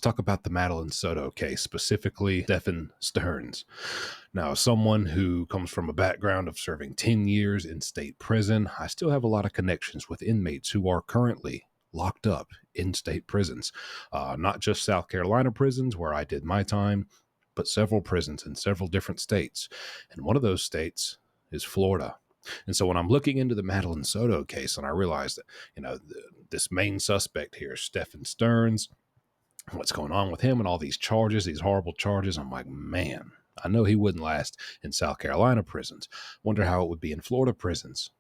Talk about the Madeline Soto case, specifically Stephan Stearns. Now, as someone who comes from a background of serving 10 years in state prison, I still have a lot of connections with inmates who are currently locked up in state prisons. Not just South Carolina prisons where I did my time, but several prisons in several different states. And one of those states is Florida. And so when I'm looking into the Madeline Soto case, and I realized that, this main suspect here, Stephan Stearns, what's going on with him and all these charges, these horrible charges. I'm like, man, I know he wouldn't last in South Carolina prisons. Wonder how it would be in Florida prisons.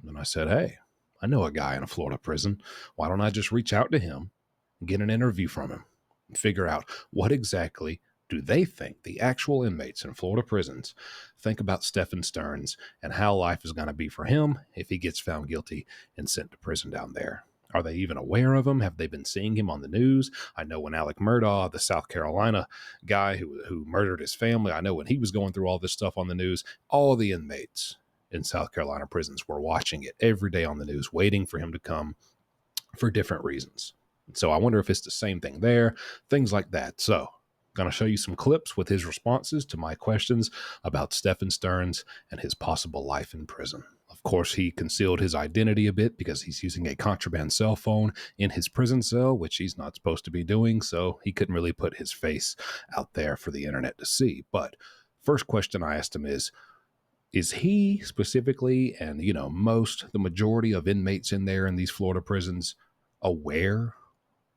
And I said, hey, I know a guy in a Florida prison. Why don't I just reach out to him and get an interview from him and figure out what exactly do they think, the actual inmates in Florida prisons think about Stephan Stearns and how life is going to be for him if he gets found guilty and sent to prison down there. Are they even aware of him? Have they been seeing him on the news? I know when Alec Murdaugh, the South Carolina guy who murdered his family, I know when he was going through all this stuff on the news, all the inmates in South Carolina prisons were watching it every day on the news, waiting for him to come for different reasons. So I wonder if it's the same thing there, things like that. So I'm going to show you some clips with his responses to my questions about Stephan Stearns and his possible life in prison. Of course, he concealed his identity a bit because he's using a contraband cell phone in his prison cell, which he's not supposed to be doing, so he couldn't really put his face out there for the internet to see. But first question I asked him is he specifically, and the majority of inmates in there in these Florida prisons, aware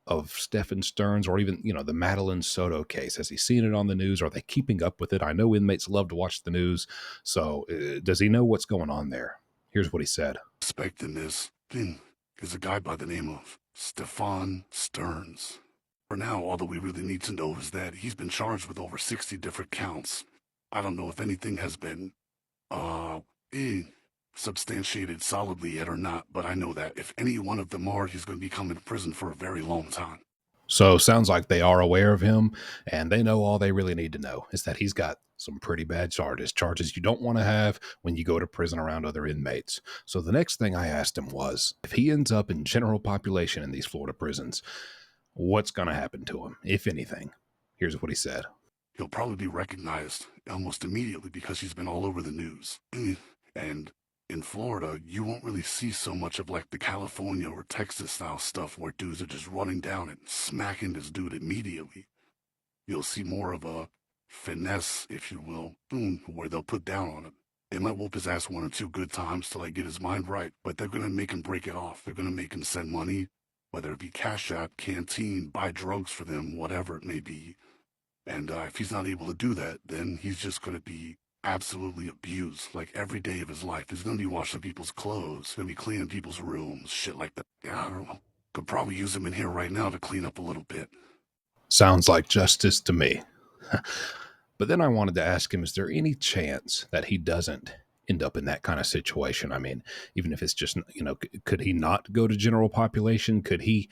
of Stephan Stearns or even, the Madeline Soto case? Has he seen it on the news? Are they keeping up with it? I know inmates love to watch the news. So does he know what's going on there? Here's what he said. Suspecting this thing is a guy by the name of Stephan Stearns. For now, all that we really need to know is that he's been charged with over 60 different counts. I don't know if anything has been, substantiated solidly yet or not, but I know that if any one of them are, he's going to be coming to prison for a very long time. So sounds like they are aware of him, and they know all they really need to know is that he's got some pretty bad charges you don't want to have when you go to prison around other inmates. So the next thing I asked him was, if he ends up in general population in these Florida prisons, what's going to happen to him, if anything? Here's what he said. He'll probably be recognized almost immediately because he's been all over the news. And in Florida, you won't really see so much of like the California or Texas style stuff where dudes are just running down and smacking this dude immediately. You'll see more of a finesse, if you will, where they'll put down on him. They might whoop his ass one or two good times to like get his mind right, but they're gonna make him break it off. They're gonna make him send money, whether it be Cash App, Canteen, buy drugs for them, whatever it may be. And if he's not able to do that, then he's just gonna be absolutely abused. Like every day of his life, he's gonna be washing people's clothes, gonna be cleaning people's rooms, shit like that. Yeah, I don't know. Could probably use him in here right now to clean up a little bit. Sounds like justice to me. But then I wanted to ask him, is there any chance that he doesn't end up in that kind of situation? I mean, even if it's just, could he not go to general population? Is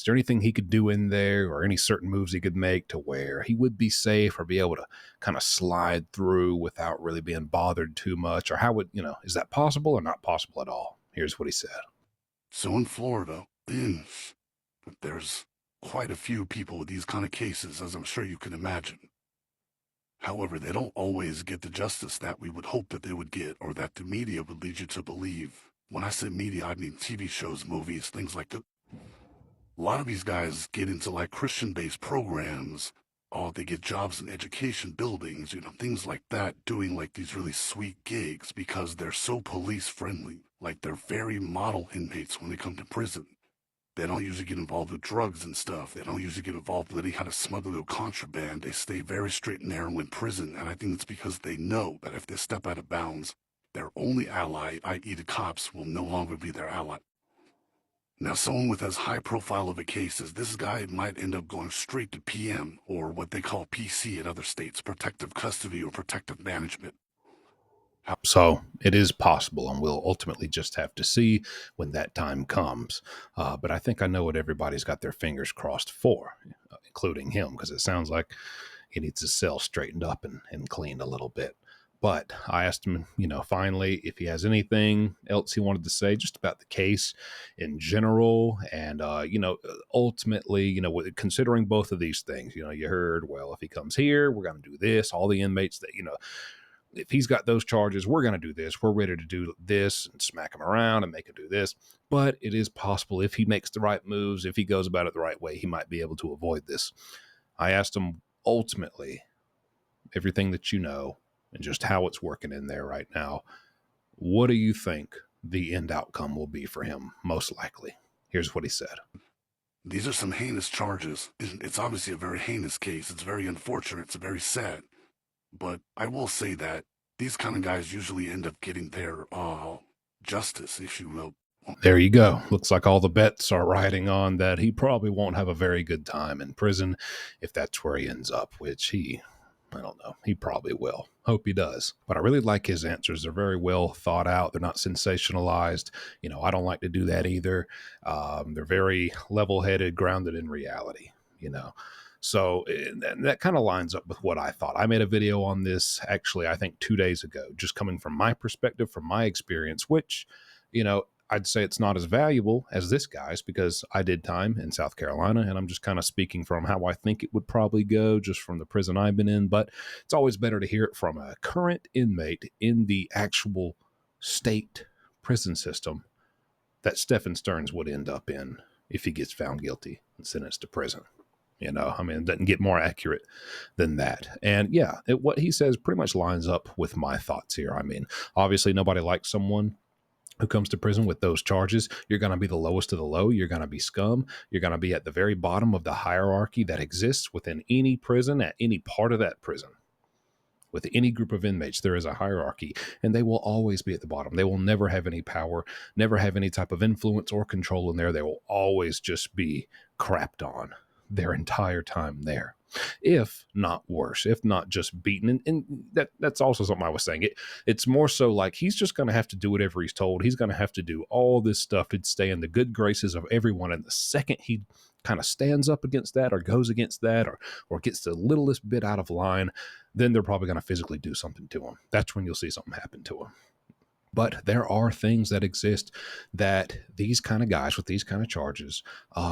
there anything he could do in there or any certain moves he could make to where he would be safe or be able to kind of slide through without really being bothered too much? Or is that possible or not possible at all? Here's what he said. So in Florida, there's quite a few people with these kind of cases, as I'm sure you can imagine. However, they don't always get the justice that we would hope that they would get, or that the media would lead you to believe. When I say media, I mean TV shows, movies, things like that. A lot of these guys get into like Christian-based programs, or they get jobs in education buildings, things like that, doing like these really sweet gigs because they're so police-friendly. Like they're very model inmates when they come to prison. They don't usually get involved with drugs and stuff. They don't usually get involved with any kind of smuggled contraband. They stay very straight and narrow in prison, and I think it's because they know that if they step out of bounds, their only ally, i.e. the cops, will no longer be their ally. Now, someone with as high profile of a case as this guy might end up going straight to PM, or what they call PC in other states, protective custody or protective management. So it is possible, and we'll ultimately just have to see when that time comes. But I think I know what everybody's got their fingers crossed for, including him, because it sounds like he needs his cell straightened up and cleaned a little bit. But I asked him, finally, if he has anything else he wanted to say just about the case in general. And, ultimately, considering both of these things, you heard, well, if he comes here, we're going to do this. All the inmates that, if he's got those charges, we're going to do this. We're ready to do this and smack him around and make him do this. But it is possible if he makes the right moves, if he goes about it the right way, he might be able to avoid this. I asked him ultimately everything that and just how it's working in there right now. What do you think the end outcome will be for him, most likely? Here's what he said. These are some heinous charges. It's obviously a very heinous case. It's very unfortunate. It's very sad. But I will say that these kind of guys usually end up getting their justice, if you will. There you go. Looks like all the bets are riding on that he probably won't have a very good time in prison if that's where he ends up, which I don't know. He probably will. Hope he does. But I really like his answers. They're very well thought out. They're not sensationalized. I don't like to do that either. They're very level headed, grounded in reality, So that kind of lines up with what I thought. I made a video on this actually, I think 2 days ago, just coming from my perspective, from my experience, which, I'd say it's not as valuable as this guy's because I did time in South Carolina and I'm just kind of speaking from how I think it would probably go just from the prison I've been in. But it's always better to hear it from a current inmate in the actual state prison system that Stephan Stearns would end up in if he gets found guilty and sentenced to prison. It doesn't get more accurate than that. And yeah, what he says pretty much lines up with my thoughts here. Obviously, nobody likes someone who comes to prison with those charges. You're going to be the lowest of the low. You're going to be scum. You're going to be at the very bottom of the hierarchy that exists within any prison, at any part of that prison. With any group of inmates, there is a hierarchy, and they will always be at the bottom. They will never have any power, never have any type of influence or control in there. They will always just be crapped on their entire time there, if not worse, if not just beaten. And that's also something I was saying. It's more so like he's just going to have to do whatever he's told. He's going to have to do all this stuff to stay in the good graces of everyone. And the second he kind of stands up against that or goes against that or gets the littlest bit out of line, then they're probably going to physically do something to him. That's when you'll see something happen to him. But there are things that exist that these kind of guys with these kind of charges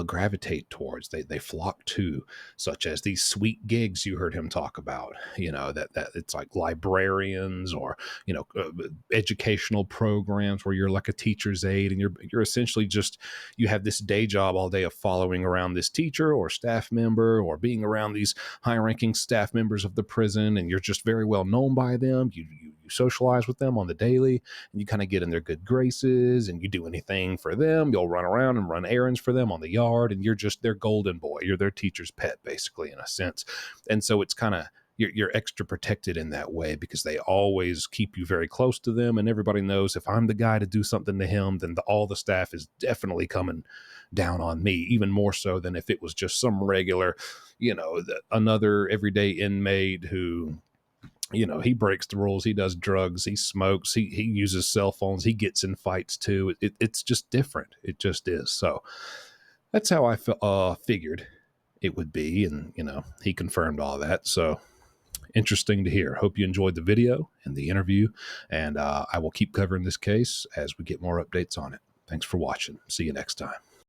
gravitate towards. They flock to, such as these sweet gigs you heard him talk about. That it's like librarians or educational programs where you're like a teacher's aide and you're essentially just you have this day job all day of following around this teacher or staff member or being around these high-ranking staff members of the prison, and you're just very well known by them. You socialize with them on the daily, and you kind of get in their good graces, and you do anything for them. You'll run around and run errands for them on the yard, and you're just their golden boy. You're their teacher's pet, basically, in a sense. And so it's kind of you're extra protected in that way because they always keep you very close to them, and everybody knows if I'm the guy to do something to him, then all the staff is definitely coming down on me, even more so than if it was just some regular, another everyday inmate who he breaks the rules. He does drugs. He smokes. He uses cell phones. He gets in fights too. It's just different. It just is. So that's how I figured it would be. And, he confirmed all that. So interesting to hear. Hope you enjoyed the video and the interview. And I will keep covering this case as we get more updates on it. Thanks for watching. See you next time.